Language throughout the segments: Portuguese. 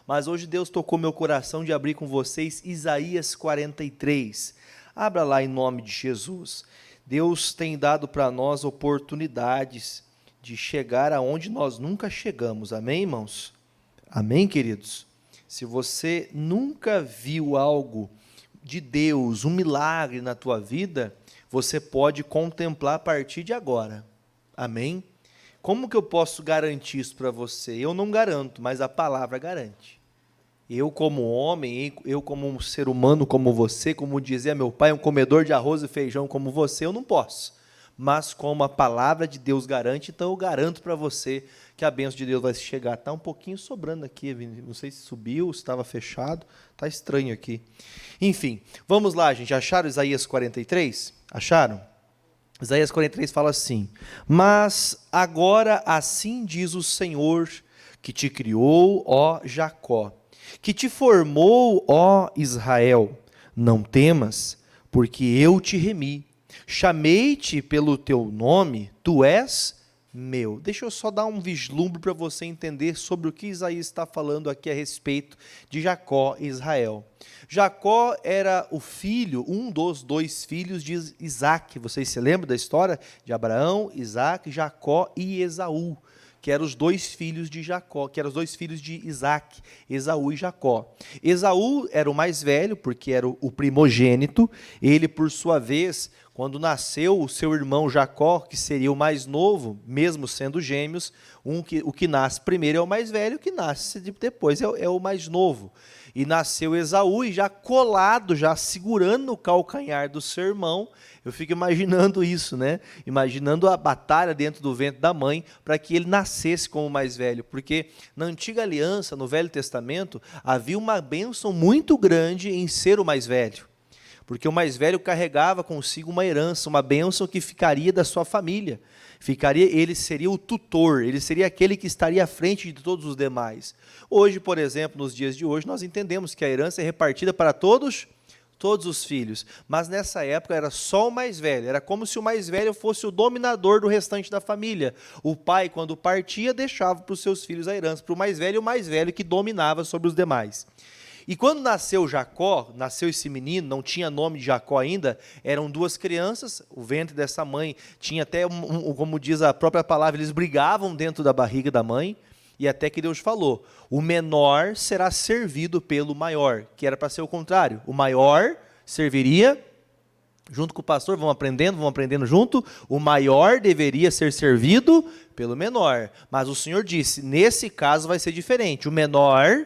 Mas hoje Deus tocou meu coração de abrir com vocês Isaías 43. Abra lá em nome de Jesus. Deus tem dado para nós oportunidades de chegar aonde nós nunca chegamos. Amém, irmãos? Amém, queridos? Se você nunca viu algo de Deus, um milagre na tua vida, você pode contemplar a partir de agora. Amém? Como que eu posso garantir isso para você? Eu não garanto, mas a palavra garante. Eu como homem, eu como um ser humano como você, como dizia meu pai, um comedor de arroz e feijão como você, eu não posso. Mas como a palavra de Deus garante, então eu garanto para você que a bênção de Deus vai chegar. Está um pouquinho sobrando aqui, não sei se subiu, se estava fechado, está estranho aqui. Enfim, vamos lá, gente. Acharam Isaías 43? Acharam? Isaías 43 fala assim: mas agora assim diz o Senhor, que te criou, ó Jacó, que te formou, ó Israel, não temas, porque eu te remi, chamei-te pelo teu nome, tu és meu. Deixa eu só dar um vislumbre para você entender sobre o que Isaías está falando aqui a respeito de Jacó e Israel. Jacó era o filho, um dos dois filhos de Isaac. Vocês se lembram da história de Abraão, Isaac, Jacó e Esaú, que eram os dois filhos de Jacó, que eram os dois filhos de Isaac, Esaú e Jacó. Esaú era o mais velho, porque era o primogênito. Ele, por sua vez, quando nasceu o seu irmão Jacó, que seria o mais novo, mesmo sendo gêmeos, o que nasce primeiro é o mais velho, o que nasce depois é o mais novo. E nasceu Esaú, e já colado, já segurando no calcanhar do seu irmão. Eu fico imaginando isso, né? Imaginando a batalha dentro do ventre da mãe para que ele nascesse como o mais velho. Porque na antiga aliança, no Velho Testamento, havia uma bênção muito grande em ser o mais velho. Porque o mais velho carregava consigo uma herança, uma bênção que ficaria da sua família. Ele seria o tutor, ele seria aquele que estaria à frente de todos os demais. Hoje, por exemplo, nos dias de hoje, nós entendemos que a herança é repartida para todos os filhos. Mas nessa época era só o mais velho, era como se o mais velho fosse o dominador do restante da família. O pai, quando partia, deixava para os seus filhos a herança, para o mais velho que dominava sobre os demais. E quando nasceu Jacó, nasceu esse menino, não tinha nome de Jacó ainda, eram duas crianças, o ventre dessa mãe tinha até, como diz a própria palavra, eles brigavam dentro da barriga da mãe, e até que Deus falou, o menor será servido pelo maior, que era para ser o contrário, o maior serviria, junto com o pastor, vamos aprendendo junto, o maior deveria ser servido pelo menor, mas o Senhor disse, nesse caso vai ser diferente, o menor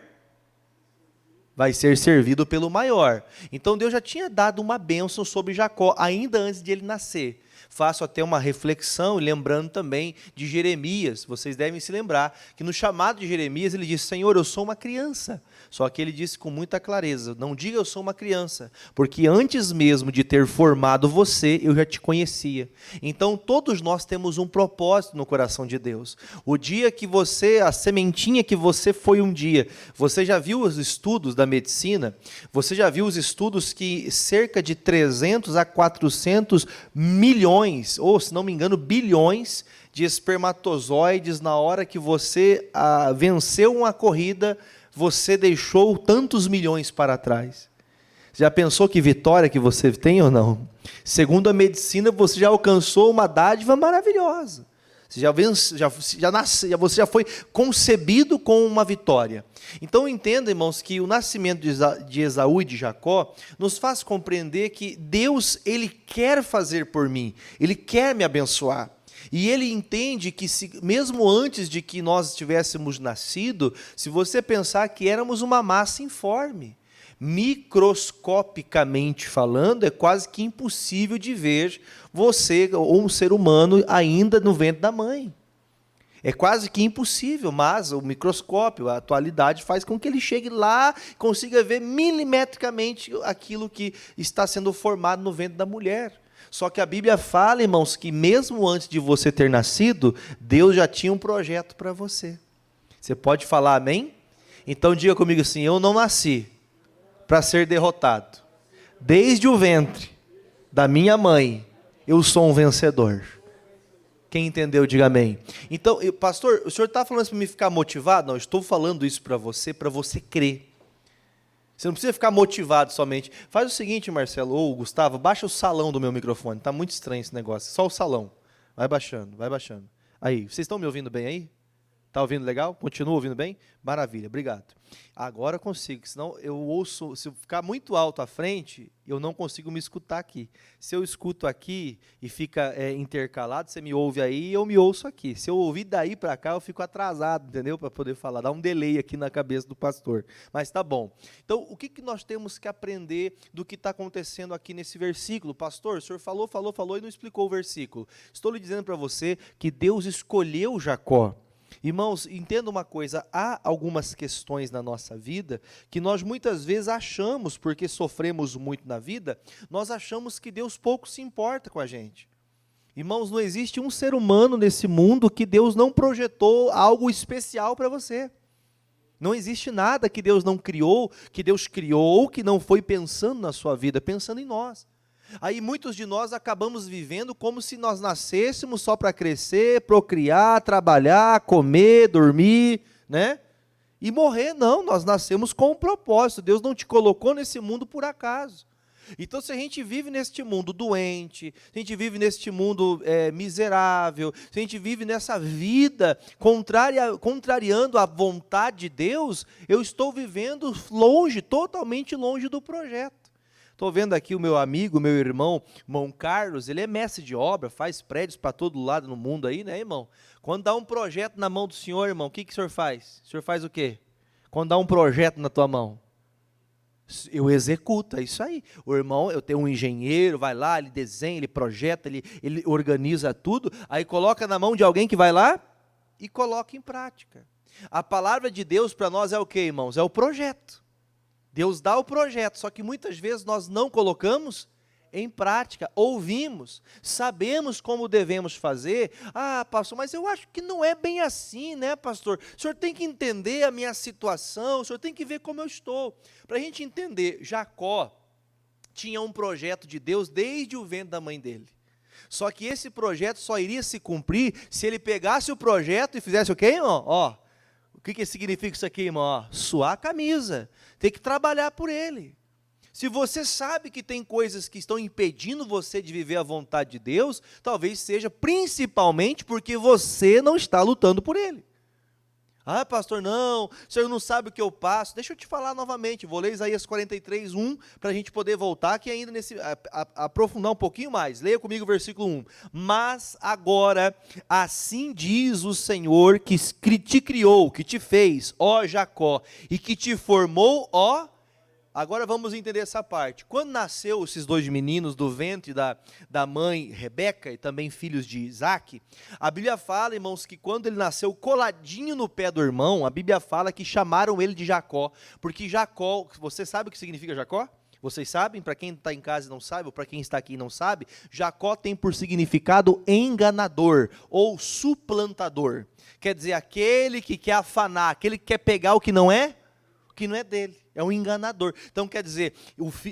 vai ser servido pelo maior. Então Deus já tinha dado uma bênção sobre Jacó, ainda antes de ele nascer. Faço até uma reflexão, lembrando também de Jeremias. Vocês devem se lembrar que no chamado de Jeremias ele disse, Senhor, eu sou uma criança. Só que ele disse com muita clareza, não diga eu sou uma criança, porque antes mesmo de ter formado você, eu já te conhecia. Então todos nós temos um propósito no coração de Deus. O dia que você, a sementinha que você foi um dia, você já viu os estudos da medicina? Você já viu os estudos que cerca de 300 a 400 milhões, ou se não me engano, bilhões de espermatozoides na hora que você venceu uma corrida, você deixou tantos milhões para trás. Já pensou que vitória que você tem ou não? Segundo a medicina, você já alcançou uma dádiva maravilhosa. Você já foi concebido com uma vitória. Então entenda, irmãos, que o nascimento de Esaú e de Jacó nos faz compreender que Deus, Ele quer fazer por mim, Ele quer me abençoar. E Ele entende que mesmo antes de que nós tivéssemos nascido, se você pensar que éramos uma massa informe, microscopicamente falando, é quase que impossível de ver você ou um ser humano ainda no ventre da mãe. É quase que impossível, mas o microscópio, a atualidade faz com que ele chegue lá e consiga ver milimetricamente aquilo que está sendo formado no ventre da mulher. Só que a Bíblia fala, irmãos, que mesmo antes de você ter nascido, Deus já tinha um projeto para você. Você pode falar amém? Então diga comigo assim, eu não nasci para ser derrotado. Desde o ventre da minha mãe, eu sou um vencedor. Quem entendeu, diga amém. Então, pastor, o senhor está falando isso para me ficar motivado? Não, eu estou falando isso para você crer. Você não precisa ficar motivado somente. Faz o seguinte, Marcelo, ou Gustavo, baixa o salão do meu microfone. Está muito estranho esse negócio. Só o salão. Vai baixando, vai baixando. Aí, vocês estão me ouvindo bem aí? Está ouvindo legal? Continua ouvindo bem? Maravilha, obrigado. Agora eu consigo, senão eu ouço, se eu ficar muito alto à frente, eu não consigo me escutar aqui. Se eu escuto aqui e fica intercalado, você me ouve aí e eu me ouço aqui. Se eu ouvir daí para cá, eu fico atrasado, entendeu? Para poder falar, dá um delay aqui na cabeça do pastor. Mas tá bom. Então, o que nós temos que aprender do que está acontecendo aqui nesse versículo? Pastor, o senhor falou e não explicou o versículo. Estou lhe dizendo para você que Deus escolheu Jacó. Irmãos, entenda uma coisa, há algumas questões na nossa vida que nós muitas vezes achamos, porque sofremos muito na vida, nós achamos que Deus pouco se importa com a gente. Irmãos, não existe um ser humano nesse mundo que Deus não projetou algo especial para você. Não existe nada que Deus não criou, que Deus criou, que não foi pensando na sua vida, pensando em nós. Aí muitos de nós acabamos vivendo como se nós nascêssemos só para crescer, procriar, trabalhar, comer, dormir, né? E morrer, não, nós nascemos com um propósito, Deus não te colocou nesse mundo por acaso. Então, se a gente vive neste mundo doente, se a gente vive neste mundo miserável, se a gente vive nessa vida contrariando a vontade de Deus, eu estou vivendo longe, totalmente longe do projeto. Estou vendo aqui o meu amigo, meu irmão Carlos, ele é mestre de obra, faz prédios para todo lado no mundo aí, né, irmão? Quando dá um projeto na mão do senhor, irmão, o que o senhor faz? O senhor faz o quê? Quando dá um projeto na tua mão? Eu executo, é isso aí. O irmão, eu tenho um engenheiro, vai lá, ele desenha, ele projeta, ele organiza tudo, aí coloca na mão de alguém que vai lá e coloca em prática. A palavra de Deus para nós é o quê, irmãos? É o projeto. Deus dá o projeto, só que muitas vezes nós não colocamos em prática, ouvimos, sabemos como devemos fazer. Ah, pastor, mas eu acho que não é bem assim, né, pastor? O senhor tem que entender a minha situação, o senhor tem que ver como eu estou. Para a gente entender, Jacó tinha um projeto de Deus desde o ventre da mãe dele. Só que esse projeto só iria se cumprir se ele pegasse o projeto e fizesse o quê, irmão? Ó, o que significa isso aqui, irmão? Ó, suar a camisa, tem que trabalhar por ele. Se você sabe que tem coisas que estão impedindo você de viver a vontade de Deus, talvez seja principalmente porque você não está lutando por ele. Ah, pastor, não, o senhor não sabe o que eu passo. Deixa eu te falar novamente, vou ler Isaías 43, 1, para a gente poder voltar aqui ainda, aprofundar um pouquinho mais. Leia comigo o versículo 1. Mas agora, assim diz o Senhor que te criou, que te fez, ó Jacó, e que te formou, ó. Agora vamos entender essa parte. Quando nasceu esses dois meninos do ventre da mãe Rebeca e também filhos de Isaac, a Bíblia fala, irmãos, que quando ele nasceu coladinho no pé do irmão, a Bíblia fala que chamaram ele de Jacó, porque Jacó, você sabe o que significa Jacó? Vocês sabem? Para quem está em casa e não sabe, ou para quem está aqui e não sabe, Jacó tem por significado enganador ou suplantador. Quer dizer, aquele que quer afanar, aquele que quer pegar o que não é dele. É um enganador. Então, quer dizer,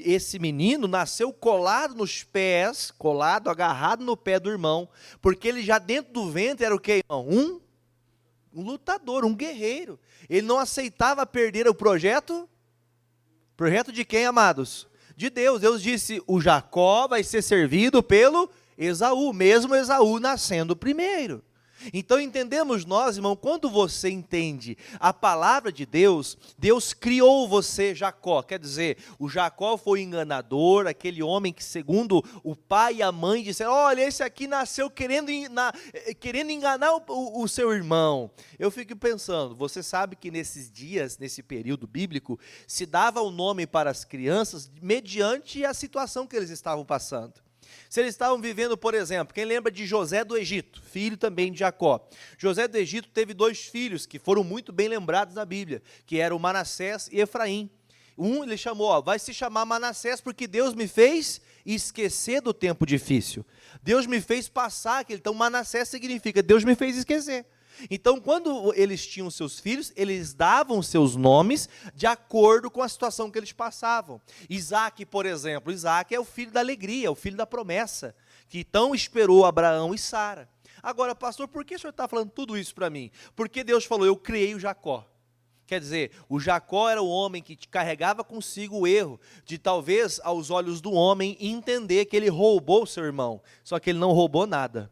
esse menino nasceu colado nos pés, agarrado no pé do irmão, porque ele já dentro do ventre era o quê, irmão? Um lutador, um guerreiro. Ele não aceitava perder o projeto. Projeto de quem, amados? De Deus. Deus disse, o Jacó vai ser servido pelo Esaú, mesmo Esaú nascendo primeiro. Então entendemos nós, irmão, quando você entende a palavra de Deus, Deus criou você, Jacó, quer dizer, o Jacó foi enganador, aquele homem que segundo o pai e a mãe disseram, olha, esse aqui nasceu querendo enganar o seu irmão. Eu fico pensando, você sabe que nesses dias, nesse período bíblico, se dava o nome para as crianças mediante a situação que eles estavam passando. Se eles estavam vivendo, por exemplo, quem lembra de José do Egito, filho também de Jacó. José do Egito teve dois filhos que foram muito bem lembrados na Bíblia, que eram Manassés e Efraim. Um ele chamou, vai se chamar Manassés porque Deus me fez esquecer do tempo difícil. Deus me fez passar aquele, então Manassés significa Deus me fez esquecer. Então, quando eles tinham seus filhos, eles davam seus nomes de acordo com a situação que eles passavam. Isaac, por exemplo, Isaac é o filho da alegria, é o filho da promessa, que tão esperou Abraão e Sara. Agora, pastor, por que o senhor está falando tudo isso para mim? Porque Deus falou, eu criei o Jacó. Quer dizer, o Jacó era o homem que carregava consigo o erro de talvez, aos olhos do homem, entender que ele roubou seu irmão. Só que ele não roubou nada.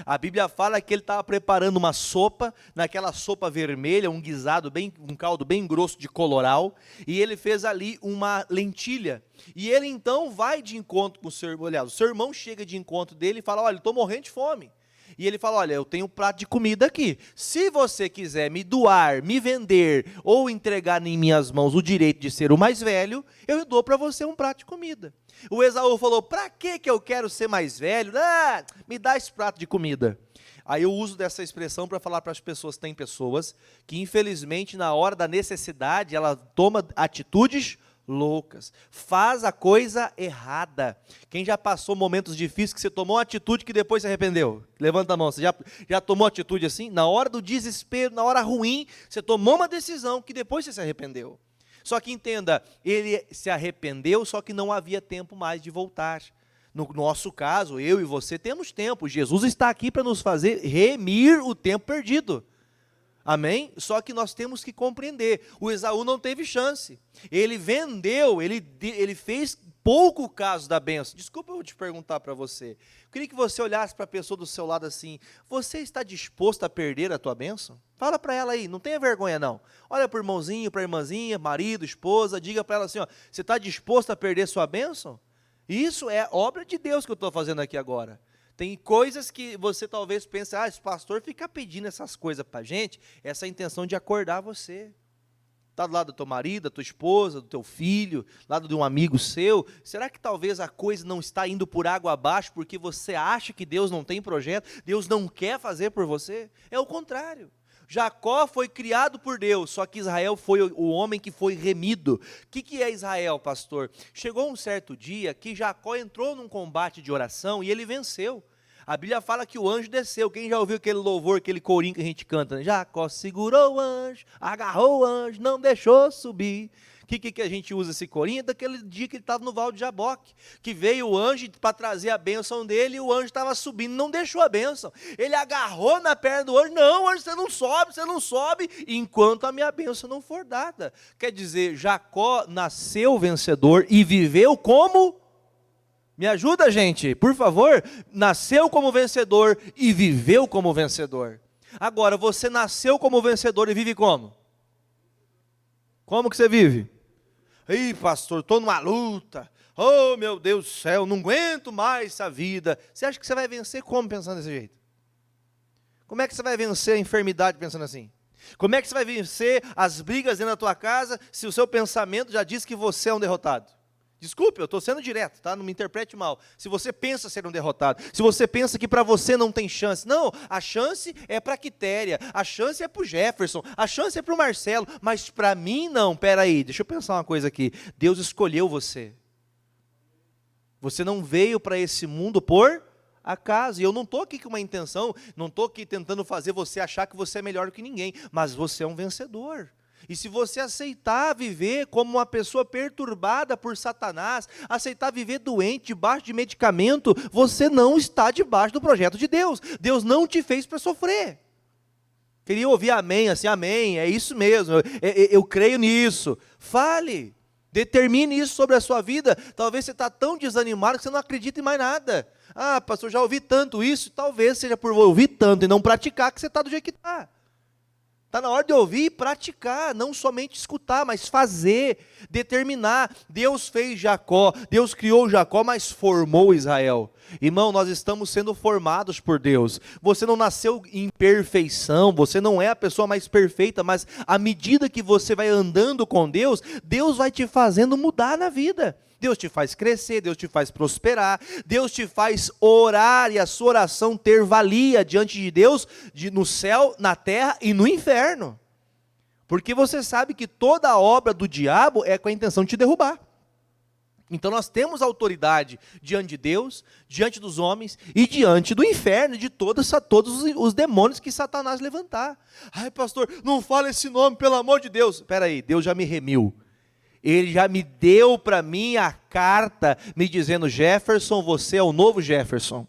A Bíblia fala que ele estava preparando uma sopa, naquela sopa vermelha, um guisado, um caldo bem grosso de coloral, e ele fez ali uma lentilha. E ele então vai de encontro com o seu irmão, aliás, o seu irmão chega de encontro dele e fala, olha, estou morrendo de fome. E ele fala, olha, eu tenho um prato de comida aqui, se você quiser me doar, me vender, ou entregar em minhas mãos o direito de ser o mais velho, eu dou para você um prato de comida. O Esaú falou, para que eu quero ser mais velho? Me dá esse prato de comida. Aí eu uso dessa expressão para falar para as pessoas, tem pessoas que infelizmente na hora da necessidade, ela toma atitudes loucas, faz a coisa errada. Quem já passou momentos difíceis que você tomou uma atitude que depois se arrependeu? Levanta a mão, você já tomou atitude assim? Na hora do desespero, na hora ruim, você tomou uma decisão que depois você se arrependeu. Só que entenda, ele se arrependeu, só que não havia tempo mais de voltar. No nosso caso, eu e você temos tempo, Jesus está aqui para nos fazer remir o tempo perdido. Amém? Só que nós temos que compreender, o Esaú não teve chance, ele vendeu, ele fez pouco caso da bênção. Desculpa eu te perguntar para você, eu queria que você olhasse para a pessoa do seu lado assim, você está disposto a perder a tua bênção? Fala para ela aí, não tenha vergonha não, olha para o irmãozinho, para a irmãzinha, marido, esposa, diga para ela assim, ó, você está disposto a perder sua bênção? Isso é obra de Deus que eu estou fazendo aqui agora. Tem coisas que você talvez pense, esse pastor fica pedindo essas coisas para a gente, essa é a intenção de acordar você. Está do lado do teu marido, da tua esposa, do teu filho, do lado de um amigo seu. Será que talvez a coisa não está indo por água abaixo porque você acha que Deus não tem projeto, Deus não quer fazer por você? É o contrário. Jacó foi criado por Deus, só que Israel foi o homem que foi remido. O que é Israel, pastor? Chegou um certo dia que Jacó entrou num combate de oração e ele venceu. A Bíblia fala que o anjo desceu. Quem já ouviu aquele louvor, aquele corinho que a gente canta, né? Jacó segurou o anjo, agarrou o anjo, não deixou subir. O que a gente usa esse corinho? É daquele dia que ele estava no Val de Jaboque, que veio o anjo para trazer a bênção dele, e o anjo estava subindo, não deixou a bênção. Ele agarrou na perna do anjo, não, anjo, você não sobe, enquanto a minha bênção não for dada. Quer dizer, Jacó nasceu vencedor e viveu como... Me ajuda, gente, por favor. Nasceu como vencedor e viveu como vencedor. Agora, você nasceu como vencedor e vive como? Como que você vive? Ih, pastor, estou numa luta. Oh, meu Deus do céu, não aguento mais essa vida. Você acha que você vai vencer como pensando desse jeito? Como é que você vai vencer a enfermidade pensando assim? Como é que você vai vencer as brigas dentro da tua casa se o seu pensamento já diz que você é um derrotado? Desculpe, eu estou sendo direto, tá? Não me interprete mal. Se você pensa ser um derrotado, se você pensa que para você não tem chance, não, a chance é para a Quitéria, a chance é para o Jefferson, a chance é para o Marcelo, mas para mim não, peraí, deixa eu pensar uma coisa aqui, Deus escolheu você. Você não veio para esse mundo por acaso, e eu não estou aqui com uma intenção, não estou aqui tentando fazer você achar que você é melhor que ninguém, mas você é um vencedor. E se você aceitar viver como uma pessoa perturbada por Satanás, aceitar viver doente, debaixo de medicamento, você não está debaixo do projeto de Deus. Deus não te fez para sofrer. Queria ouvir amém, assim, amém, é isso mesmo, eu creio nisso. Fale, determine isso sobre a sua vida. Talvez você está tão desanimado que você não acredita em mais nada. Ah, pastor, já ouvi tanto isso, talvez seja por ouvir tanto e não praticar que você está do jeito que está. Está na hora de ouvir e praticar, não somente escutar, mas fazer, determinar. Deus fez Jacó, Deus criou Jacó, mas formou Israel. Irmão, nós estamos sendo formados por Deus. Você não nasceu em perfeição, você não é a pessoa mais perfeita, mas à medida que você vai andando com Deus, Deus vai te fazendo mudar na vida. Deus te faz crescer, Deus te faz prosperar, Deus te faz orar e a sua oração ter valia diante de Deus, no céu, na terra e no inferno. Porque você sabe que toda a obra do diabo é com a intenção de te derrubar. Então nós temos autoridade diante de Deus, diante dos homens e diante do inferno, de todos os demônios que Satanás levantar. Ai, pastor, não fala esse nome, pelo amor de Deus. Espera aí, Deus já me remiu. Ele já me deu para mim a carta, me dizendo, Jefferson, você é o novo Jefferson.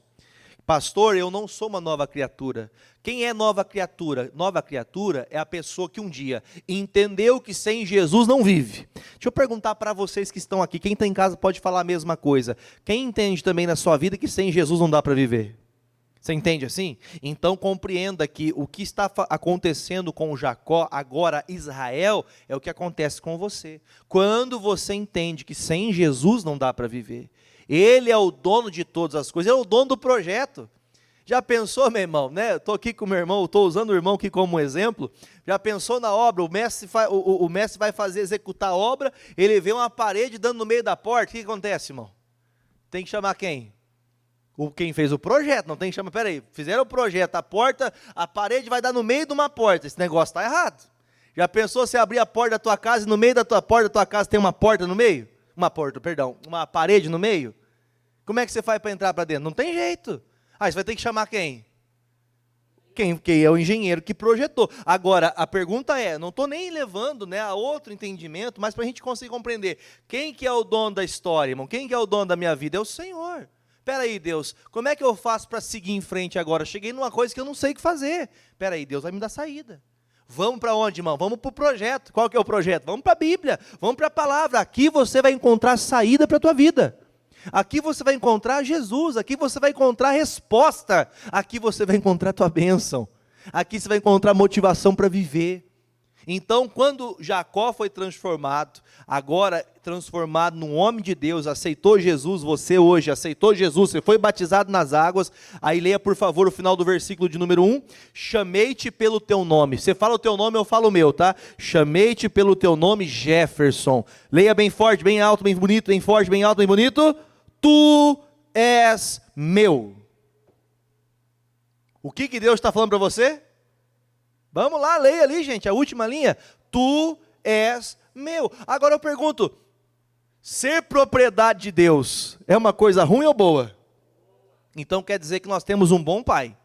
Pastor, eu não sou uma nova criatura. Quem é nova criatura? Nova criatura é a pessoa que um dia entendeu que sem Jesus não vive. Deixa eu perguntar para vocês que estão aqui, quem está em casa pode falar a mesma coisa. Quem entende também na sua vida que sem Jesus não dá para viver? Você entende assim? Então compreenda que o que está acontecendo com Jacó, agora Israel, é o que acontece com você. Quando você entende que sem Jesus não dá para viver. Ele é o dono de todas as coisas, ele é o dono do projeto. Já pensou, meu irmão, né? Estou aqui com o meu irmão, estou usando o irmão aqui como exemplo. Já pensou na obra? O mestre vai fazer executar a obra, ele vê uma parede dando no meio da porta. O que acontece, irmão? Tem que chamar quem? Quem fez o projeto, não tem que chamar. Peraí, fizeram o projeto, a parede vai dar no meio de uma porta. Esse negócio está errado. Já pensou você abrir a porta da tua casa e no meio da tua porta da tua casa tem uma porta no meio? Uma parede no meio? Como é que você faz para entrar para dentro? Não tem jeito. Aí você vai ter que chamar quem? Quem é o engenheiro que projetou. Agora, a pergunta é, não estou nem levando, né, a outro entendimento, mas para a gente conseguir compreender, quem que é o dono da história, irmão? Quem que é o dono da minha vida? É o Senhor. Espera aí, Deus, como é que eu faço para seguir em frente agora? Cheguei numa coisa que eu não sei o que fazer. Espera aí, Deus vai me dar saída. Vamos para onde, irmão? Vamos para o projeto. Qual que é o projeto? Vamos para a Bíblia, vamos para a palavra. Aqui você vai encontrar saída para a tua vida. Aqui você vai encontrar Jesus, aqui você vai encontrar resposta. Aqui você vai encontrar a tua bênção. Aqui você vai encontrar motivação para viver. Então, quando Jacó foi transformado, agora transformado num homem de Deus, aceitou Jesus, você hoje aceitou Jesus, você foi batizado nas águas, aí leia por favor o final do versículo de número 1, chamei-te pelo teu nome, você fala o teu nome, eu falo o meu, tá? Chamei-te pelo teu nome, Jefferson, leia bem forte, bem alto, bem bonito, bem forte, bem alto, bem bonito, tu és meu. O que Deus está falando para você? Vamos lá, leia ali, gente, a última linha. Tu és meu. Agora eu pergunto, ser propriedade de Deus é uma coisa ruim ou boa? Então quer dizer que nós temos um bom pai,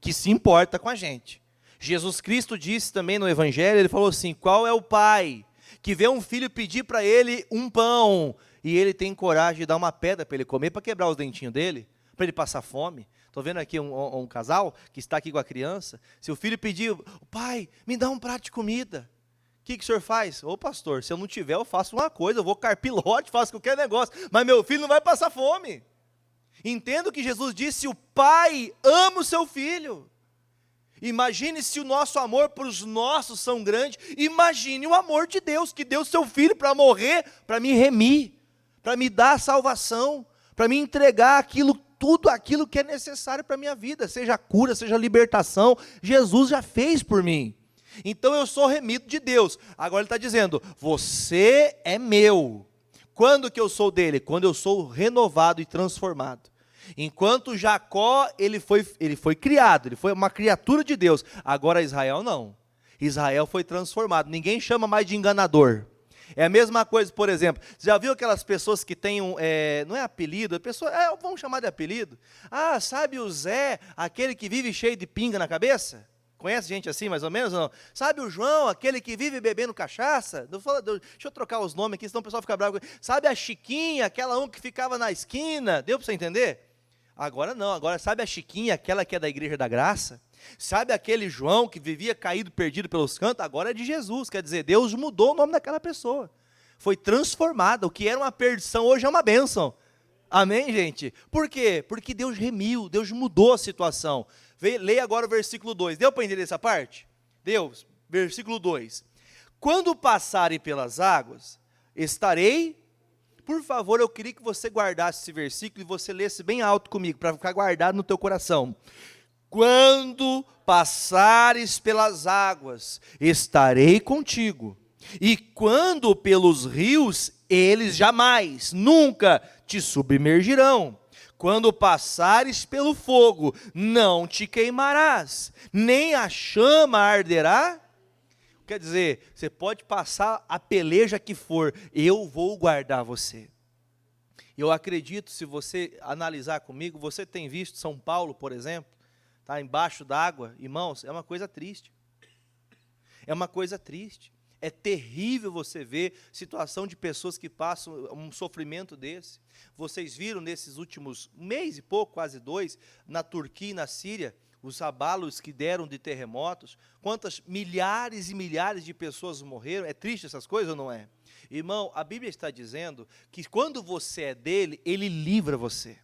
que se importa com a gente. Jesus Cristo disse também no Evangelho, ele falou assim, qual é o pai que vê um filho pedir para ele um pão, e ele tem coragem de dar uma pedra para ele comer, para quebrar os dentinhos dele, para ele passar fome? Estou vendo aqui um casal que está aqui com a criança. Se o filho pedir, pai, me dá um prato de comida. O que o senhor faz? Ô pastor, se eu não tiver, eu faço uma coisa, eu vou carpir lote, faço qualquer negócio. Mas meu filho não vai passar fome. Entendo que Jesus disse, o pai ama o seu filho. Imagine se o nosso amor para os nossos são grande. Imagine o amor de Deus, que deu seu filho para morrer, para me remir, para me dar salvação, para me entregar tudo aquilo que é necessário para a minha vida, seja cura, seja libertação, Jesus já fez por mim. Então eu sou remido de Deus. Agora ele está dizendo, você é meu. Quando que eu sou dele? Quando eu sou renovado e transformado. Enquanto Jacó, ele foi criado, ele foi uma criatura de Deus. Agora Israel não. Israel foi transformado. Ninguém chama mais de enganador. É a mesma coisa, por exemplo, você já viu aquelas pessoas que têm não é apelido, vamos chamar de apelido? Ah, sabe o Zé, aquele que vive cheio de pinga na cabeça? Conhece gente assim, mais ou menos, ou não? Sabe o João, aquele que vive bebendo cachaça? Deixa eu trocar os nomes aqui, senão o pessoal fica bravo. Sabe a Chiquinha, aquela que ficava na esquina? Deu para você entender? Agora não, agora sabe a Chiquinha, aquela que é da Igreja da Graça? Sabe aquele João que vivia caído, perdido pelos cantos? Agora é de Jesus, quer dizer, Deus mudou o nome daquela pessoa. Foi transformada, o que era uma perdição hoje é uma bênção. Amém, gente? Por quê? Porque Deus remiu, Deus mudou a situação. Leia agora o versículo 2, deu para entender essa parte? Deus, versículo 2. Quando passarem pelas águas, estarei... Por favor, eu queria que você guardasse esse versículo e você lesse bem alto comigo, para ficar guardado no teu coração. Quando passares pelas águas, estarei contigo. E quando pelos rios, eles jamais, nunca te submergirão. Quando passares pelo fogo, não te queimarás, nem a chama arderá. Quer dizer, você pode passar a peleja que for, eu vou guardar você. Eu acredito, se você analisar comigo, você tem visto São Paulo, por exemplo, está embaixo d'água, irmãos, é uma coisa triste. É uma coisa triste. É terrível você ver situação de pessoas que passam um sofrimento desse. Vocês viram nesses últimos mês e pouco, quase 2, na Turquia e na Síria, os abalos que deram de terremotos, quantas milhares e milhares de pessoas morreram. É triste essas coisas ou não é? Irmão, a Bíblia está dizendo que quando você é dele, ele livra você.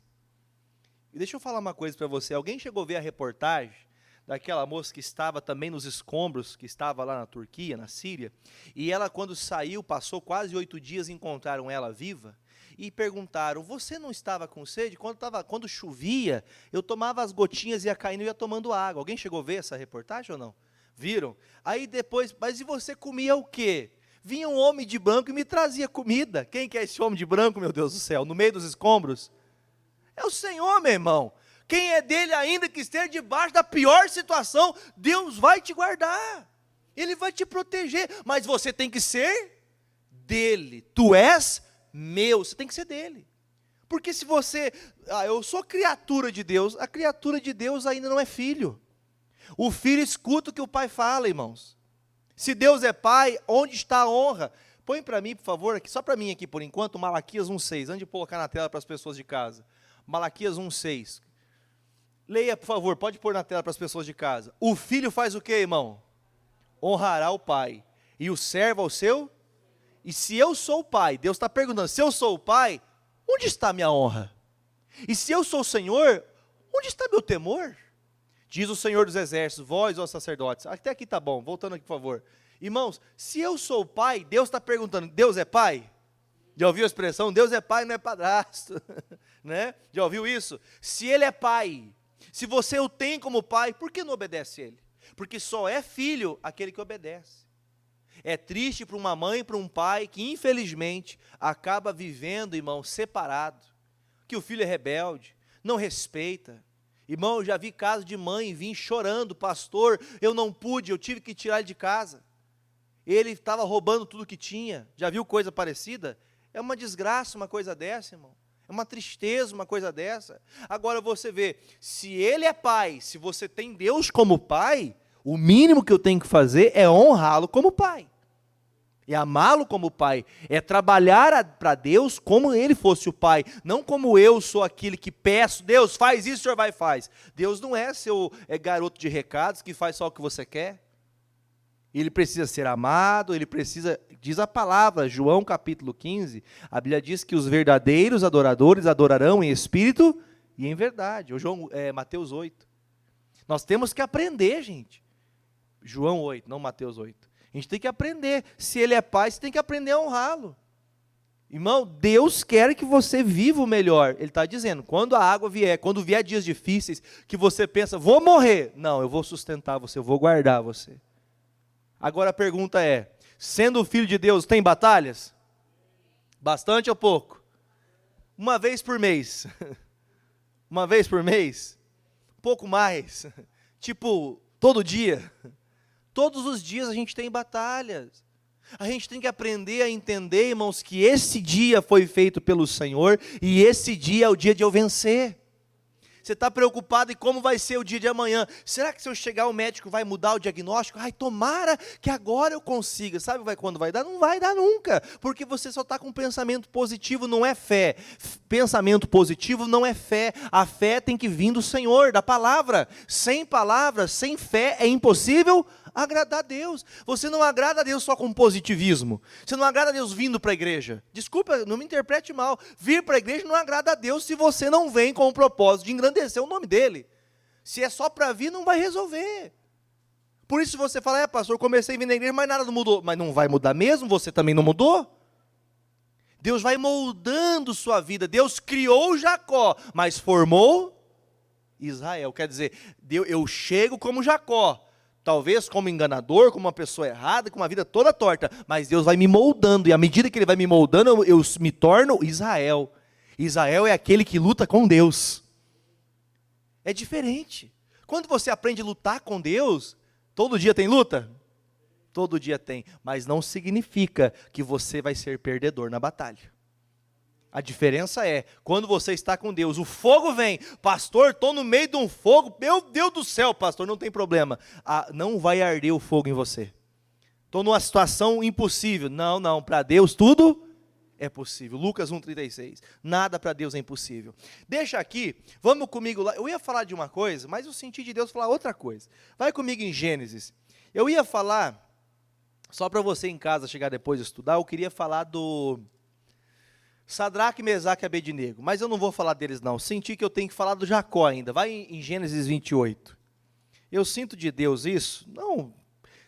E deixa eu falar uma coisa para você. Alguém chegou a ver a reportagem daquela moça que estava também nos escombros, que estava lá na Turquia, na Síria, e ela, quando saiu, passou quase 8 dias, encontraram ela viva, e perguntaram: você não estava com sede? Quando chovia, eu tomava as gotinhas, ia caindo e ia tomando água. Alguém chegou a ver essa reportagem ou não? Viram? Aí depois, mas e você comia o quê? Vinha um homem de branco e me trazia comida. Quem que é esse homem de branco, meu Deus do céu? No meio dos escombros? É o Senhor, meu irmão. Quem é dele, ainda que esteja debaixo da pior situação, Deus vai te guardar. Ele vai te proteger. Mas você tem que ser dele. Tu és meu. Você tem que ser dele. Porque se você... eu sou criatura de Deus. A criatura de Deus ainda não é filho. O filho escuta o que o pai fala, irmãos. Se Deus é pai, onde está a honra? Põe para mim, por favor, aqui, só para mim aqui por enquanto, Malaquias 1,6. Antes de colocar na tela para as pessoas de casa. Malaquias 1,6. Leia, por favor, pode pôr na tela para as pessoas de casa. O filho faz o quê, irmão? Honrará o pai. E o servo ao seu? E se eu sou o pai, Deus está perguntando, se eu sou o pai, onde está a minha honra? E se eu sou o Senhor, onde está meu temor? Diz o Senhor dos Exércitos, vós, ó sacerdotes. Até aqui está bom, voltando aqui, por favor. Irmãos, se eu sou o pai, Deus está perguntando, Deus é pai? Já ouviu a expressão, Deus é pai, não é padrasto? Né? Já ouviu isso? Se ele é pai, se você o tem como pai, por que não obedece ele? Porque só é filho aquele que obedece. É triste para uma mãe e para um pai que, infelizmente, acaba vivendo, irmão, separado. Que o filho é rebelde, não respeita. Irmão, eu já vi casos de mãe vir chorando, pastor, eu não pude, eu tive que tirar ele de casa. Ele estava roubando tudo que tinha. Já viu coisa parecida? É uma desgraça uma coisa dessa, irmão. É uma tristeza uma coisa dessa. Agora você vê, se ele é pai, se você tem Deus como pai, o mínimo que eu tenho que fazer é honrá-lo como pai. É amá-lo como pai. É trabalhar para Deus como ele fosse o pai. Não como eu sou aquele que peço, Deus faz isso, o Senhor vai e faz. Deus não é seu garoto de recados que faz só o que você quer. Ele precisa ser amado, ele precisa, diz a palavra, João capítulo 15, a Bíblia diz que os verdadeiros adoradores adorarão em espírito e em verdade. Mateus 8. Nós temos que aprender, gente. João 8, não Mateus 8. A gente tem que aprender. Se ele é pai, você tem que aprender a honrá-lo. Irmão, Deus quer que você viva o melhor. Ele está dizendo, quando a água vier, quando vier dias difíceis, que você pensa, vou morrer. Não, eu vou sustentar você, eu vou guardar você. Agora a pergunta é, sendo filho de Deus, tem batalhas? Bastante ou pouco? Uma vez por mês. Uma vez por mês? Pouco mais. Tipo, todo dia. Todos os dias a gente tem batalhas. A gente tem que aprender a entender, irmãos, que esse dia foi feito pelo Senhor e esse dia é o dia de eu vencer. Você está preocupado em como vai ser o dia de amanhã. Será que se eu chegar o médico vai mudar o diagnóstico? Ai, tomara que agora eu consiga. Sabe quando vai dar? Não vai dar nunca. Porque você só está com pensamento positivo, não é fé. Pensamento positivo não é fé. A fé tem que vir do Senhor, da palavra. Sem palavra, sem fé, é impossível agradar a Deus. Você não agrada a Deus só com positivismo. Você não agrada a Deus vindo para a igreja. Desculpa, não me interprete mal. Vir para a igreja não agrada a Deus se você não vem com o propósito de engrandecer o nome dele. Se é só para vir, não vai resolver. Por isso você fala, pastor, comecei a vir na igreja, mas nada não mudou. Mas não vai mudar mesmo? Você também não mudou? Deus vai moldando sua vida. Deus criou Jacó, mas formou Israel. Quer dizer, eu chego como Jacó, talvez como enganador, como uma pessoa errada, com uma vida toda torta, mas Deus vai me moldando, e à medida que Ele vai me moldando, eu me torno Israel. Israel é aquele que luta com Deus. É diferente. Quando você aprende a lutar com Deus, todo dia tem luta? Todo dia tem, mas não significa que você vai ser perdedor na batalha. A diferença é, quando você está com Deus, o fogo vem, pastor, estou no meio de um fogo, meu Deus do céu, pastor, não tem problema, não vai arder o fogo em você, Estou numa situação impossível. Não, não, para Deus tudo é possível. Lucas 1,36. Nada para Deus é impossível. Deixa aqui, vamos comigo lá. Eu ia falar de uma coisa, mas eu senti de Deus falar outra coisa. Vai comigo em Gênesis. Eu ia falar, só para você em casa chegar depois de estudar, eu queria falar do Sadraque, Mesaque e Abednego, mas eu não vou falar deles não. Senti que eu tenho que falar do Jacó ainda. Vai em Gênesis 28. Eu sinto de Deus isso? Não.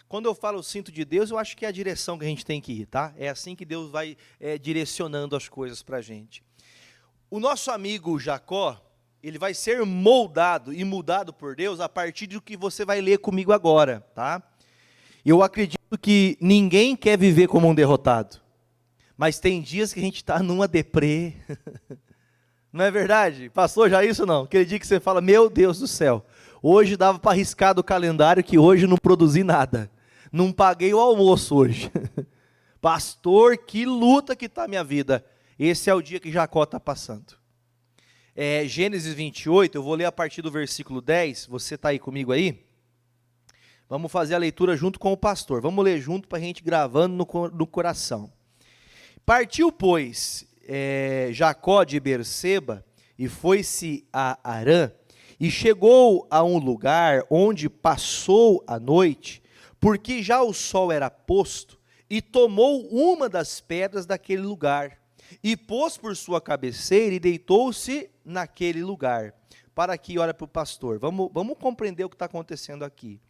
Quando eu falo sinto de Deus, eu acho que é a direção que a gente tem que ir, tá? É assim que Deus vai direcionando as coisas para a gente. O nosso amigo Jacó, ele vai ser moldado e mudado por Deus a partir do que você vai ler comigo agora, tá? Eu acredito que ninguém quer viver como um derrotado, mas tem dias que a gente está numa deprê. Não é verdade? Passou já isso não? Aquele dia que você fala, meu Deus do céu, hoje dava para arriscar do calendário que hoje não produzi nada. Não paguei o almoço hoje. Pastor, que luta que está a minha vida. Esse é o dia que Jacó está passando. Gênesis 28, eu vou ler a partir do versículo 10. Você está aí comigo aí? Vamos fazer a leitura junto com o pastor. Vamos ler junto para a gente gravando no coração. Partiu, pois, Jacó de Berseba e foi-se a Harã, e chegou a um lugar onde passou a noite, porque já o sol era posto, e tomou uma das pedras daquele lugar, e pôs por sua cabeceira, e deitou-se naquele lugar. Para aqui, olha para o pastor, vamos compreender o que está acontecendo aqui.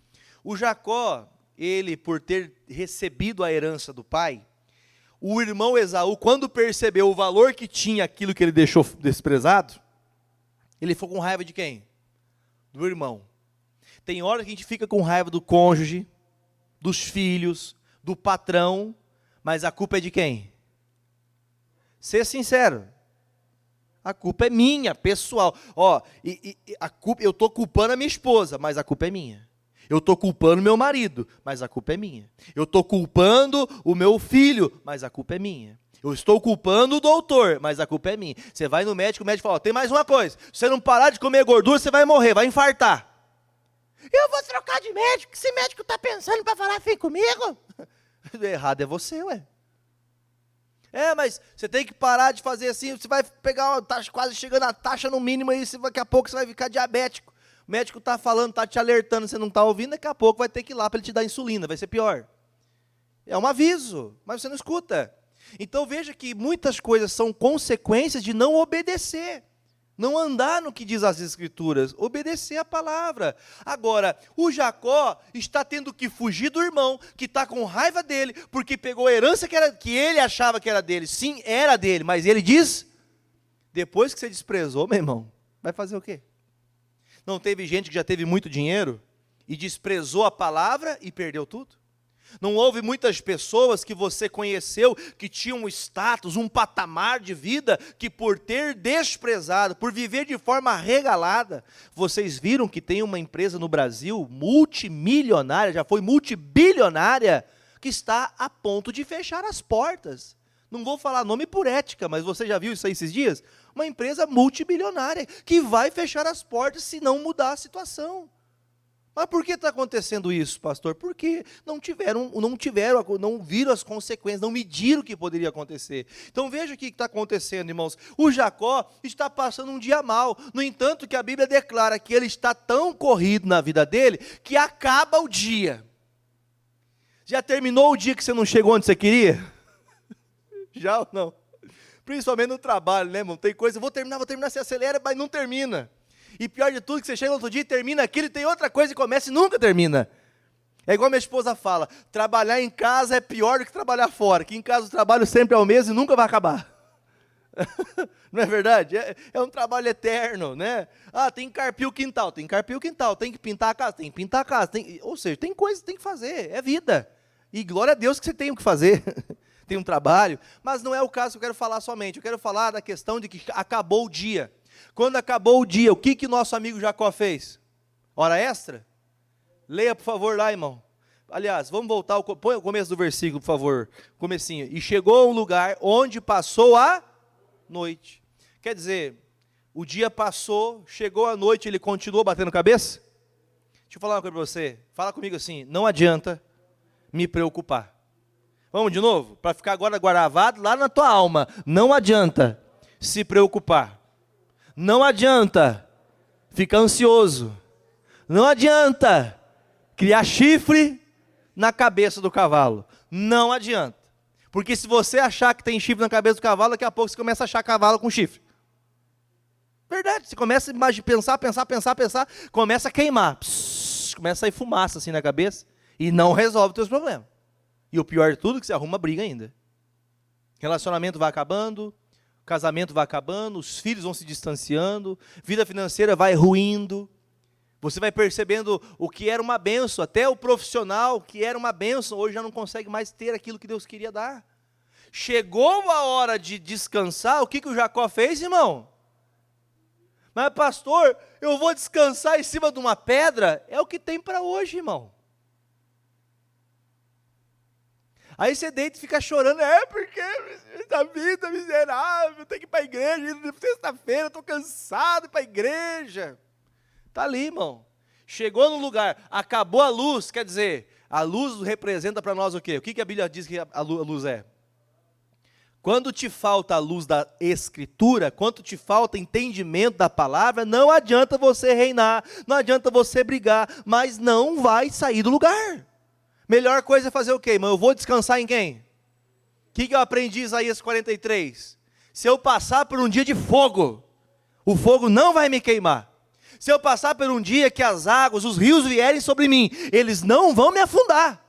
O Jacó, ele por ter recebido a herança do pai, o irmão Esaú, quando percebeu o valor que tinha aquilo que ele deixou desprezado, ele ficou com raiva de quem? Do irmão. Tem hora que a gente fica com raiva do cônjuge, dos filhos, do patrão, mas a culpa é de quem? Ser sincero. A culpa é minha, pessoal. A culpa, eu estou culpando a minha esposa, mas a culpa é minha. Eu estou culpando meu marido, mas a culpa é minha. Eu estou culpando o meu filho, mas a culpa é minha. Eu estou culpando o doutor, mas a culpa é minha. Você vai no médico, o médico fala, tem mais uma coisa, se você não parar de comer gordura, você vai morrer, vai infartar. Eu vou trocar de médico, que esse médico está pensando para falar assim comigo? Errado é você, ué. Mas você tem que parar de fazer assim, você vai pegar uma taxa, quase chegando a taxa no mínimo, aí daqui a pouco você vai ficar diabético. O médico está falando, está te alertando, você não está ouvindo, daqui a pouco vai ter que ir lá para ele te dar insulina, vai ser pior. É um aviso, mas você não escuta. Então veja que muitas coisas são consequências de não obedecer. Não andar no que diz as Escrituras, obedecer a palavra. Agora, o Jacó está tendo que fugir do irmão, que está com raiva dele, porque pegou a herança que ele achava que era dele. Sim, era dele, mas ele diz, depois que você desprezou, meu irmão, vai fazer o quê? Não teve gente que já teve muito dinheiro e desprezou a palavra e perdeu tudo? Não houve muitas pessoas que você conheceu que tinham um status, um patamar de vida, que por ter desprezado, por viver de forma regalada, vocês viram que tem uma empresa no Brasil, multimilionária, já foi multibilionária, que está a ponto de fechar as portas. Não vou falar nome por ética, mas você já viu isso aí esses dias? Uma empresa multibilionária que vai fechar as portas se não mudar a situação. Mas por que está acontecendo isso, pastor? Porque não viram as consequências, não mediram o que poderia acontecer. Então veja o que está acontecendo, irmãos. O Jacó está passando um dia mal. No entanto, que a Bíblia declara que ele está tão corrido na vida dele, que acaba o dia. Já terminou o dia que você não chegou onde você queria? Já ou não? Principalmente no trabalho, né, irmão? Tem coisa, vou terminar, você acelera, mas não termina. E pior de tudo, que você chega no outro dia e termina aquilo, e tem outra coisa e começa e nunca termina. É igual minha esposa fala, trabalhar em casa é pior do que trabalhar fora, que em casa o trabalho sempre é o mesmo e nunca vai acabar. Não é verdade? É um trabalho eterno, né? Tem que carpir o quintal, tem que pintar a casa, tem que pintar a casa. Ou seja, tem coisas que tem que fazer, é vida. E glória a Deus que você tem o que fazer. Tem um trabalho, mas não é o caso que eu quero falar somente. Eu quero falar da questão de que acabou o dia. Quando acabou o dia, o que nosso amigo Jacó fez? Hora extra? Leia, por favor, lá, irmão. Aliás, vamos voltar, põe o começo do versículo, por favor. Comecinho. E chegou a um lugar onde passou a noite. Quer dizer, o dia passou, chegou a noite, ele continuou batendo cabeça? Deixa eu falar uma coisa para você. Fala comigo assim, não adianta me preocupar. Vamos de novo? Para ficar agora gravado lá na tua alma. Não adianta se preocupar. Não adianta ficar ansioso. Não adianta criar chifre na cabeça do cavalo. Não adianta. Porque se você achar que tem chifre na cabeça do cavalo, daqui a pouco você começa a achar cavalo com chifre. Verdade, você começa a pensar, começa a queimar. Começa a sair fumaça assim na cabeça e não resolve os teus problemas. E o pior de tudo é que você arruma briga ainda. Relacionamento vai acabando, casamento vai acabando, os filhos vão se distanciando, vida financeira vai ruindo. Você vai percebendo o que era uma bênção, até o profissional que era uma bênção, hoje já não consegue mais ter aquilo que Deus queria dar. Chegou a hora de descansar, o que o Jacó fez, irmão? Mas pastor, eu vou descansar em cima de uma pedra? É o que tem para hoje, irmão. Aí você deita e fica chorando, porque essa vida miserável, tem que ir para a igreja, sexta-feira, estou cansado de ir para a igreja. Está ali, irmão. Chegou no lugar, acabou a luz, quer dizer, a luz representa para nós o quê? O que a Bíblia diz que a luz é? Quando te falta a luz da Escritura, quando te falta entendimento da palavra, não adianta você reinar, não adianta você brigar, mas não vai sair do lugar. Melhor coisa é fazer o quê, irmão? Eu vou descansar em quem? O que eu aprendi em Isaías 43? Se eu passar por um dia de fogo, o fogo não vai me queimar. Se eu passar por um dia que as águas, os rios vierem sobre mim, eles não vão me afundar.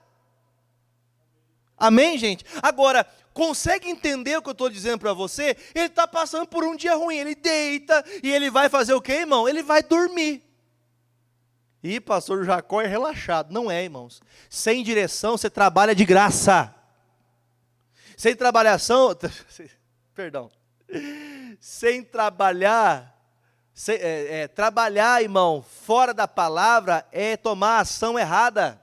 Amém, gente? Agora, consegue entender o que eu estou dizendo para você? Ele está passando por um dia ruim, ele deita e ele vai fazer o quê, irmão? Ele vai dormir. E pastor Jacó é relaxado. Não é, irmãos. Sem direção, você trabalha de graça. Sem trabalhação, perdão. Sem trabalhar, trabalhar, irmão, fora da palavra é tomar ação errada.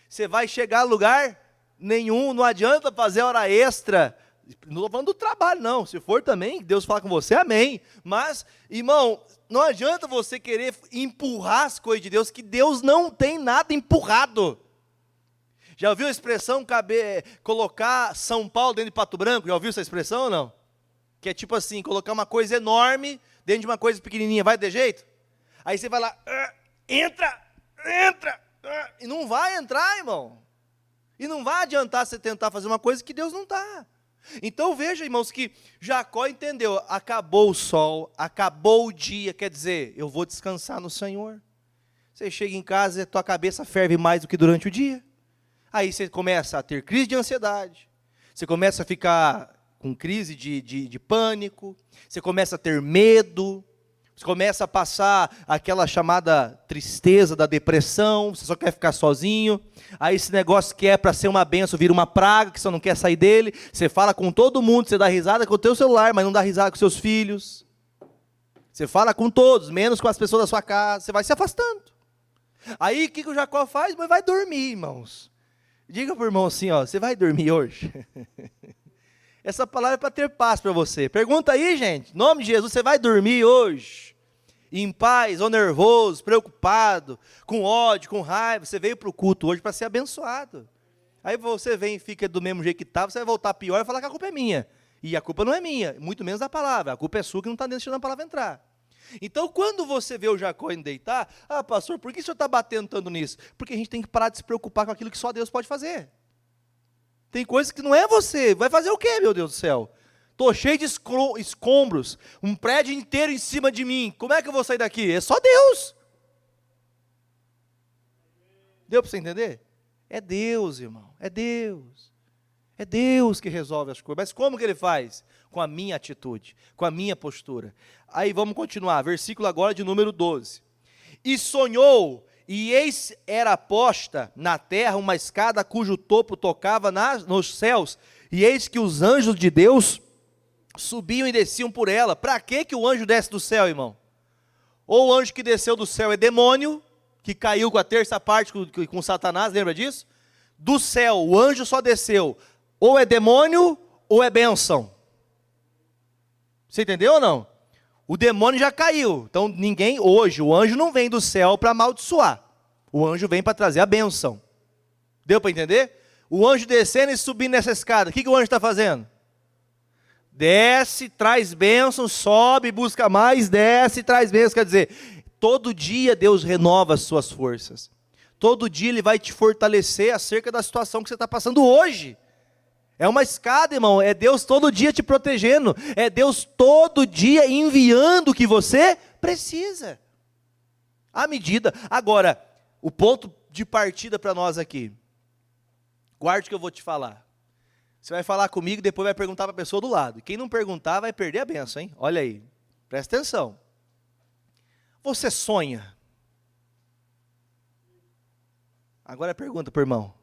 Você vai chegar a lugar nenhum, não adianta fazer hora extra. Não estou falando do trabalho, não. Se for também, Deus fala com você, amém. Mas, irmão, não adianta você querer empurrar as coisas de Deus, que Deus não tem nada empurrado. Já ouviu a expressão colocar São Paulo dentro de Pato Branco? Já ouviu essa expressão ou não? Que é tipo assim, colocar uma coisa enorme dentro de uma coisa pequenininha, vai de jeito? Aí você vai lá, entra, e não vai entrar, irmão. E não vai adiantar você tentar fazer uma coisa que Deus não está. Então veja, irmãos, que Jacó entendeu, acabou o sol, acabou o dia, quer dizer, eu vou descansar no Senhor. Você chega em casa e a tua cabeça ferve mais do que durante o dia. Aí você começa a ter crise de ansiedade, você começa a ficar com crise de pânico, você começa a ter medo, você começa a passar aquela chamada tristeza da depressão, você só quer ficar sozinho. Aí esse negócio que é para ser uma benção vira uma praga, que você não quer sair dele. Você fala com todo mundo, você dá risada com o teu celular, mas não dá risada com seus filhos. Você fala com todos, menos com as pessoas da sua casa, você vai se afastando. Aí o que o Jacó faz? Mas vai dormir, irmãos. Diga para o irmão assim, ó, você vai dormir hoje? Essa palavra é para ter paz para você. Pergunta aí, gente, em nome de Jesus, você vai dormir hoje? Em paz, ou nervoso, preocupado, com ódio, com raiva? Você veio para o culto hoje para ser abençoado. Aí você vem e fica do mesmo jeito que estava, você vai voltar pior e falar que a culpa é minha. E a culpa não é minha, muito menos da palavra. A culpa é sua que não está deixando a palavra entrar. Então, quando você vê o Jacó indo deitar, pastor, por que o senhor está batendo tanto nisso? Porque a gente tem que parar de se preocupar com aquilo que só Deus pode fazer. Tem coisas que não é você. Vai fazer o quê, meu Deus do céu? Estou cheio de escombros, um prédio inteiro em cima de mim. Como é que eu vou sair daqui? É só Deus. Deu para você entender? É Deus, irmão. É Deus. É Deus que resolve as coisas. Mas como que Ele faz? Com a minha atitude, com a minha postura. Aí vamos continuar. Versículo agora de número 12. E sonhou, e eis era posta na terra uma escada cujo topo tocava nos céus, e eis que os anjos de Deus subiam e desciam por ela. Para que o anjo desce do céu, irmão? Ou o anjo que desceu do céu é demônio, que caiu com a terça parte com Satanás, lembra disso? Do céu, o anjo só desceu, ou é demônio, ou é bênção. Você entendeu ou não? O demônio já caiu, então ninguém, hoje, o anjo não vem do céu para amaldiçoar. O anjo vem para trazer a bênção. Deu para entender? o anjo descendo e subindo nessa escada. O que o anjo está fazendo? Desce, traz bênção, sobe, busca mais, desce, traz bênção. Quer dizer, todo dia Deus renova as suas forças. Todo dia Ele vai te fortalecer acerca da situação que você está passando hoje. É uma escada, irmão, é Deus todo dia te protegendo. É Deus todo dia enviando o que você precisa. À medida. Agora, o ponto de partida para nós aqui. Guarde o que eu vou te falar. Você vai falar comigo, depois vai perguntar para a pessoa do lado. Quem não perguntar vai perder a bênção, hein? Olha aí, presta atenção. Você sonha? Agora a pergunta para o irmão.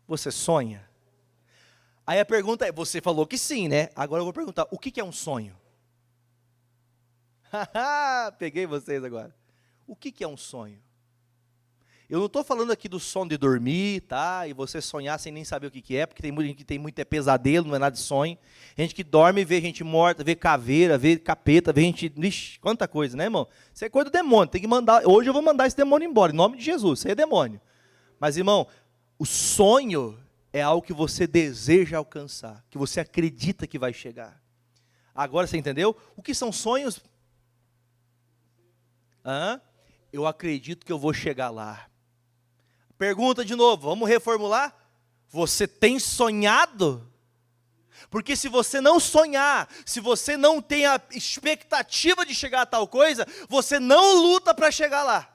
Você sonha? Aí a pergunta é, você falou que sim, né? Agora eu vou perguntar, o que é um sonho? Peguei vocês agora. O que é um sonho? Eu não estou falando aqui do sono de dormir, tá? E você sonhar sem nem saber o que é, porque tem muita gente que tem muito pesadelo, não é nada de sonho. Gente que dorme e vê gente morta, vê caveira, vê capeta, vê gente... Ixi, quanta coisa, né, irmão? Isso é coisa do demônio, tem que mandar... Hoje eu vou mandar esse demônio embora, em nome de Jesus, isso aí é demônio. Mas, irmão, o sonho é algo que você deseja alcançar, que você acredita que vai chegar. Agora você entendeu? O que são sonhos? Eu acredito que eu vou chegar lá. Pergunta de novo, vamos reformular? Você tem sonhado? Porque se você não sonhar, se você não tem a expectativa de chegar a tal coisa, você não luta para chegar lá.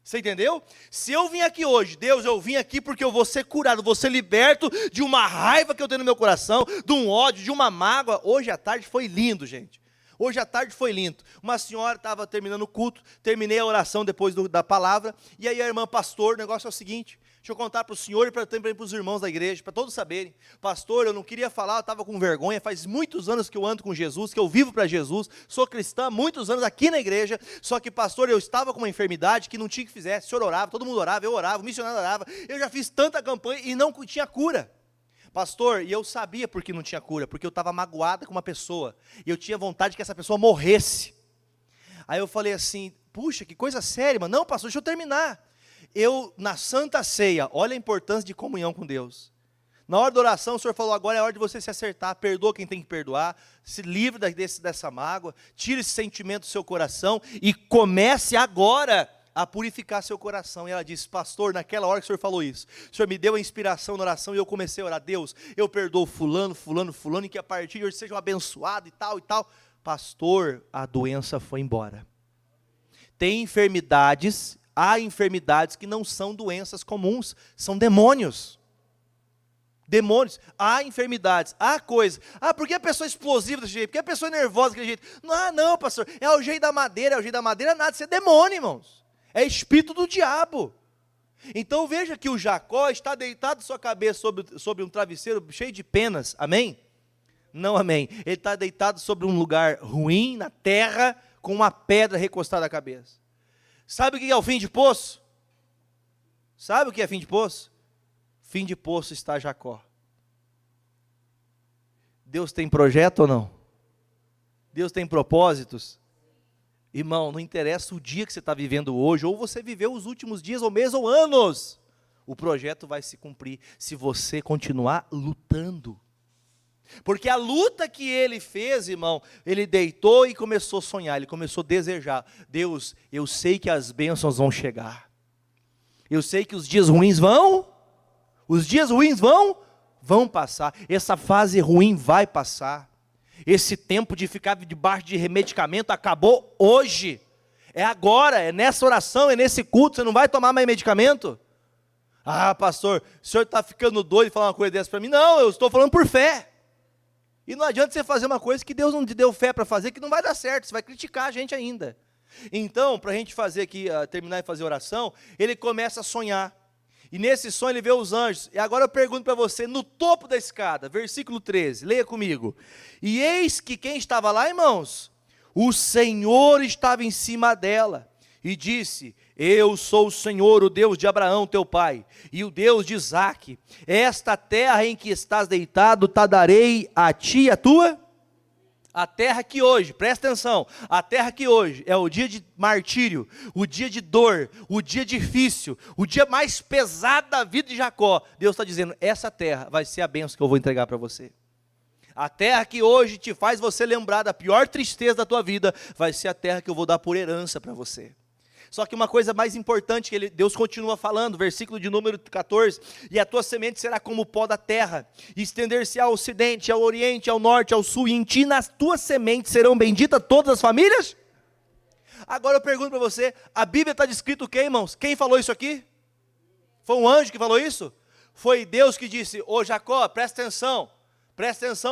Você entendeu? Se eu vim aqui hoje, Deus, eu vim aqui porque eu vou ser curado, vou ser liberto de uma raiva que eu tenho no meu coração, de um ódio, de uma mágoa. Hoje à tarde foi lindo, gente. Hoje à tarde foi lindo. Uma senhora estava terminando o culto, terminei a oração depois da palavra, e aí a irmã, pastor, o negócio é o seguinte, deixa eu contar para o senhor e para os irmãos da igreja, para todos saberem. Pastor, eu não queria falar, eu estava com vergonha, faz muitos anos que eu ando com Jesus, que eu vivo para Jesus, sou cristã há muitos anos aqui na igreja, só que, pastor, eu estava com uma enfermidade que não tinha que fizesse, o senhor orava, todo mundo orava, eu orava, o missionário orava, eu já fiz tanta campanha e não tinha cura. Pastor, e eu sabia porque não tinha cura, porque eu estava magoada com uma pessoa, e eu tinha vontade que essa pessoa morresse. Aí eu falei assim, puxa, que coisa séria, mas não, pastor, deixa eu terminar. Eu, na Santa Ceia, olha a importância de comunhão com Deus. Na hora da oração, o senhor falou, agora é a hora de você se acertar, perdoa quem tem que perdoar, se livre dessa mágoa, tire esse sentimento do seu coração, e comece agora a purificar seu coração. E ela disse, pastor, naquela hora que o senhor falou isso, o senhor me deu a inspiração na oração e eu comecei a orar, Deus, eu perdoo fulano, fulano, fulano, e que a partir de hoje sejam abençoados e tal e tal. Pastor, a doença foi embora. Tem enfermidades, há enfermidades que não são doenças comuns, são demônios. Demônios, há enfermidades, há coisas. Por que a pessoa é explosiva desse jeito? Por que a pessoa é nervosa daquele jeito? Não, pastor, é o jeito da madeira, nada, isso é demônio, irmãos. É espírito do diabo. Então veja que o Jacó está deitado sua cabeça sobre um travesseiro cheio de penas, amém? Não, amém. Ele está deitado sobre um lugar ruim, na terra, com uma pedra recostada à cabeça. Sabe o que é o fim de poço? Sabe o que é fim de poço? Fim de poço está Jacó. Deus tem projeto ou não? Deus tem propósitos? Irmão, não interessa o dia que você está vivendo hoje, ou você viveu os últimos dias, ou meses, ou anos. O projeto vai se cumprir se você continuar lutando. Porque a luta que ele fez, irmão, ele deitou e começou a sonhar, ele começou a desejar. Deus, eu sei que as bênçãos vão chegar. Eu sei que os dias ruins vão passar. Essa fase ruim vai passar. Esse tempo de ficar debaixo de medicamento acabou hoje. É agora, é nessa oração, é nesse culto, você não vai tomar mais medicamento? Pastor, o senhor está ficando doido de falar uma coisa dessa para mim? Não, eu estou falando por fé. E não adianta você fazer uma coisa que Deus não te deu fé para fazer, que não vai dar certo, você vai criticar a gente ainda. Então, para a gente fazer aqui, terminar e fazer oração, ele começa a sonhar. E nesse sonho ele vê os anjos. E agora eu pergunto para você, no topo da escada, versículo 13, leia comigo. E eis que quem estava lá, irmãos? O Senhor estava em cima dela. E disse, eu sou o Senhor, o Deus de Abraão, teu pai, e o Deus de Isaque. Esta terra em que estás deitado, darei a ti, a tua? A terra que hoje, presta atenção, a terra que hoje é o dia de martírio, o dia de dor, o dia difícil, o dia mais pesado da vida de Jacó. Deus está dizendo, essa terra vai ser a bênção que eu vou entregar para você. A terra que hoje te faz você lembrar da pior tristeza da tua vida, vai ser a terra que eu vou dar por herança para você. Só que uma coisa mais importante que Deus continua falando, versículo de número 14, e a tua semente será como o pó da terra, e estender-se ao ocidente, ao oriente, ao norte, ao sul, e em ti nas tuas sementes serão benditas todas as famílias? Agora eu pergunto para você, a Bíblia está descrito o quê, irmãos? Quem falou isso aqui? Foi um anjo que falou isso? Foi Deus que disse, ô Jacó, presta atenção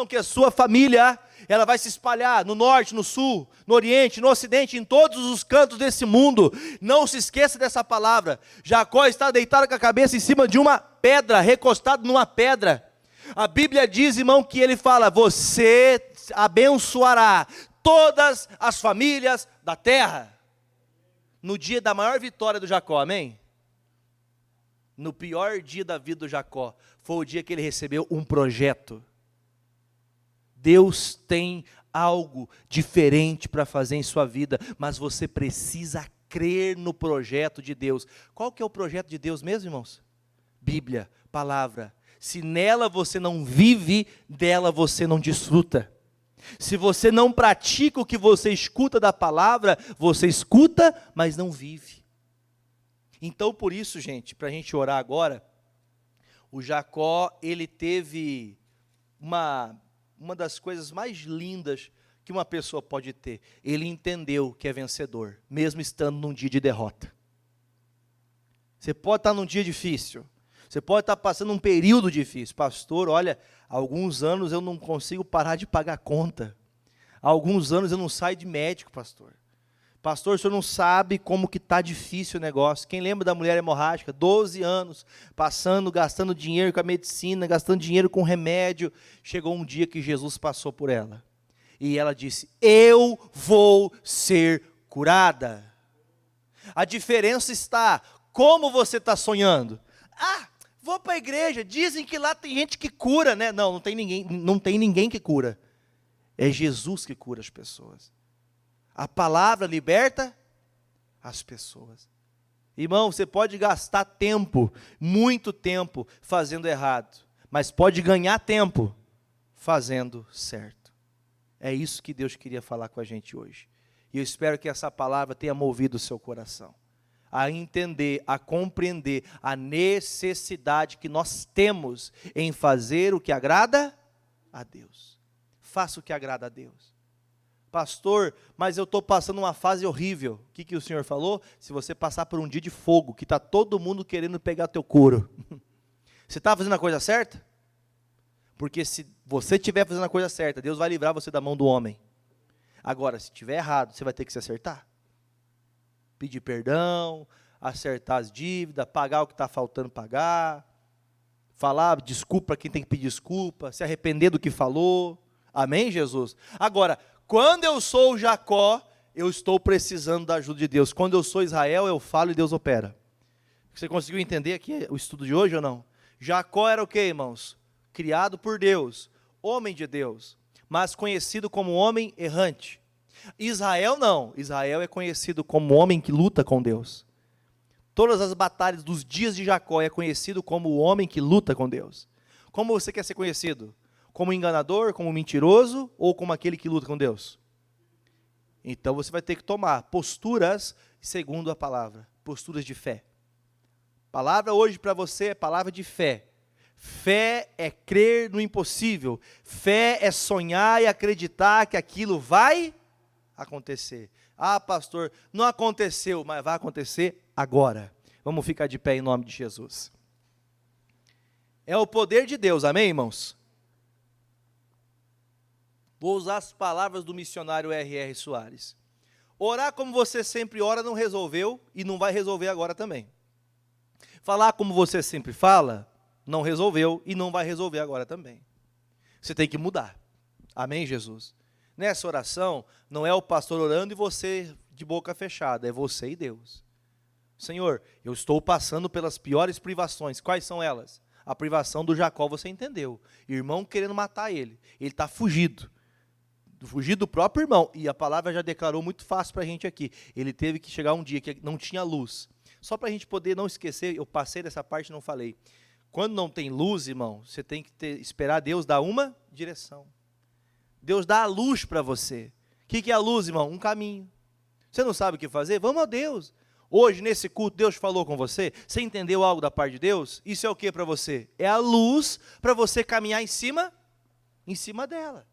que a sua família, ela vai se espalhar no norte, no sul, no oriente, no ocidente, em todos os cantos desse mundo. Não se esqueça dessa palavra. Jacó está deitado com a cabeça em cima de uma pedra, recostado numa pedra. A Bíblia diz, irmão, que ele fala, você abençoará todas as famílias da terra. No dia da maior vitória do Jacó, amém? No pior dia da vida do Jacó, foi o dia que ele recebeu um projeto. Deus tem algo diferente para fazer em sua vida, mas você precisa crer no projeto de Deus. Qual que é o projeto de Deus mesmo, irmãos? Bíblia, palavra. Se nela você não vive, dela você não desfruta. Se você não pratica o que você escuta da palavra, você escuta, mas não vive. Então, por isso, gente, para a gente orar agora, o Jacó, ele teve uma das coisas mais lindas que uma pessoa pode ter. Ele entendeu que é vencedor, mesmo estando num dia de derrota. Você pode estar num dia difícil, você pode estar passando um período difícil. Pastor, olha, há alguns anos eu não consigo parar de pagar conta. Há alguns anos eu não saio de médico, pastor. Pastor, o senhor não sabe como que está difícil o negócio. Quem lembra da mulher hemorrágica? 12 anos, passando, gastando dinheiro com a medicina, gastando dinheiro com remédio. Chegou um dia que Jesus passou por ela. E ela disse, eu vou ser curada. A diferença está, como você está sonhando? Ah, vou para a igreja, dizem que lá tem gente que cura, né? Não tem ninguém que cura. É Jesus que cura as pessoas. A palavra liberta as pessoas. Irmão, você pode gastar tempo, muito tempo, fazendo errado, mas pode ganhar tempo fazendo certo. É isso que Deus queria falar com a gente hoje. E eu espero que essa palavra tenha movido o seu coração a entender, a compreender a necessidade que nós temos em fazer o que agrada a Deus. Faça o que agrada a Deus. Pastor, mas eu estou passando uma fase horrível. O que o Senhor falou? Se você passar por um dia de fogo, que está todo mundo querendo pegar teu couro. Você está fazendo a coisa certa? Porque se você estiver fazendo a coisa certa, Deus vai livrar você da mão do homem. Agora, se estiver errado, você vai ter que se acertar. Pedir perdão, acertar as dívidas, pagar o que está faltando pagar, falar desculpa para quem tem que pedir desculpa, se arrepender do que falou. Amém, Jesus? Agora, quando eu sou Jacó, eu estou precisando da ajuda de Deus. Quando eu sou Israel, eu falo e Deus opera. Você conseguiu entender aqui o estudo de hoje ou não? Jacó era o quê, irmãos? Criado por Deus, homem de Deus, mas conhecido como homem errante. Israel não. Israel é conhecido como homem que luta com Deus. Todas as batalhas dos dias de Jacó é conhecido como o homem que luta com Deus. Como você quer ser conhecido? Como enganador, como mentiroso ou como aquele que luta com Deus? Então você vai ter que tomar posturas segundo a palavra, posturas de fé. Palavra hoje para você é palavra de fé. Fé é crer no impossível. Fé é sonhar e acreditar que aquilo vai acontecer. Ah, pastor, não aconteceu, mas vai acontecer agora. Vamos ficar de pé em nome de Jesus. É o poder de Deus, amém, irmãos? Vou usar as palavras do missionário R.R. Soares. Orar como você sempre ora não resolveu e não vai resolver agora também. Falar como você sempre fala não resolveu e não vai resolver agora também. Você tem que mudar. Amém, Jesus? Nessa oração, não é o pastor orando e você de boca fechada, é você e Deus. Senhor, eu estou passando pelas piores privações. Quais são elas? A privação do Jacó, você entendeu. Irmão querendo matar ele. Ele está fugido. fugir do próprio irmão. E a palavra já declarou muito fácil para a gente aqui. Ele teve que chegar um dia que não tinha luz. Só para a gente poder não esquecer, eu passei dessa parte e não falei. Quando não tem luz, irmão, você tem que esperar Deus dar uma direção. Deus dá a luz para você. O que é a luz, irmão? Um caminho. Você não sabe o que fazer? Vamos a Deus. Hoje, nesse culto, Deus falou com você? Você entendeu algo da parte de Deus? Isso é o que para você? É a luz para você caminhar em cima dela.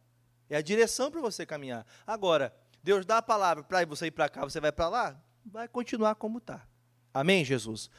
É a direção para você caminhar. Agora, Deus dá a palavra para você ir para cá, você vai para lá? Vai continuar como está. Amém, Jesus?